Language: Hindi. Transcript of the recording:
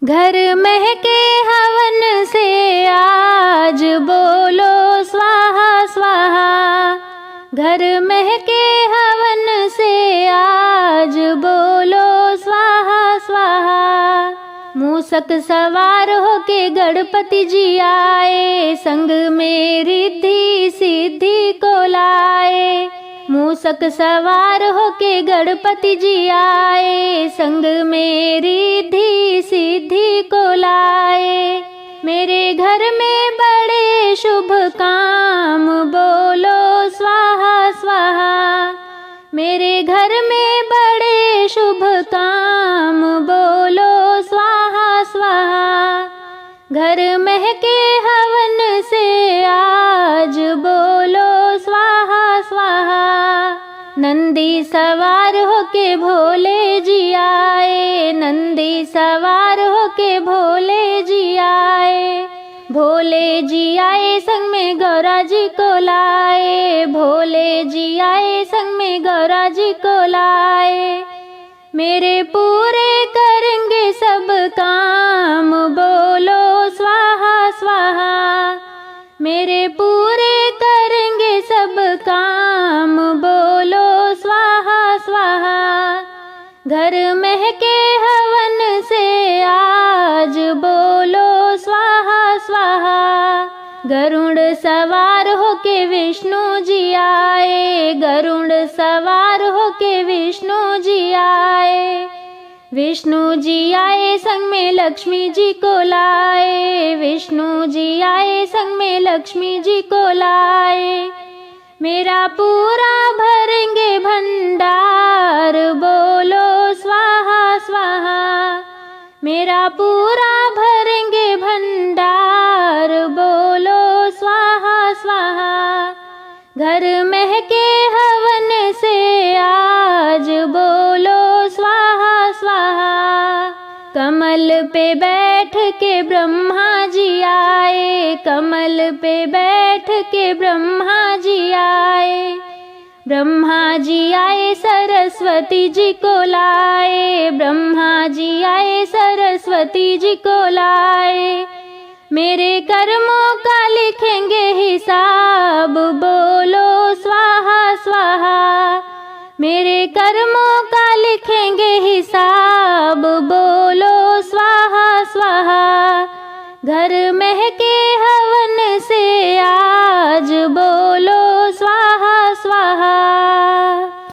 घर महके हवन से आज बोलो स्वाहा स्वाहा। घर महके हवन से आज बोलो स्वाहा स्वाहा। मूसक सवार होके गणपति जी आए, संग में रिद्धि सिद्धि को लाए। मूसक सवार होके गणपति जी आए, संग में रिद्धि सिद्धि को लाए। मेरे घर में बड़े शुभ काम बोलो स्वाहा स्वाहा। मेरे घर में बड़े शुभ काम बोलो स्वाहा स्वाहा। घर महके हवन से आज बोलो स्वाहा स्वाहा। नंदी सवार होके भोले जी आए, नंदी सवार होके भोले जी आए। भोले जी आए संग में गौरा जी को लाए, भोले जी आए संग में गौरा जी को लाए। मेरे पूरे करेंगे सब काम बोलो स्वाहा स्वाहा। मेरे पूरे करेंगे सब काम बोलो स्वाहा स्वाहा। घर महके हवन से आज बोलो स्वाहा स्वाहा। गरुड़ सवार होके विष्णु जी आए, गरुड़ सवार होके विष्णु जी आए। विष्णु जी आए संग में लक्ष्मी जी को लाए, विष्णु जी आए संग में लक्ष्मी जी को लाए। मेरा पूरा भरेंगे भंडार बोलो स्वाहा स्वाहा। मेरा पूरा भरेंगे भंडार बोलो स्वाहा स्वाहा। घर महके हवन से आज बोलो स्वाहा स्वाहा। कमल पे बैठ के ब्रह्मा जी आए, कमल पे बैठ के ब्रह्मा जी आए। ब्रह्मा जी आए सरस्वती जी को लाए, ब्रह्मा जी आए सरस्वती जी को लाए। मेरे कर्मों का लिखेंगे हिसाब बोलो स्वाहा स्वाहा। मेरे कर्मों का लिखेंगे हिसाब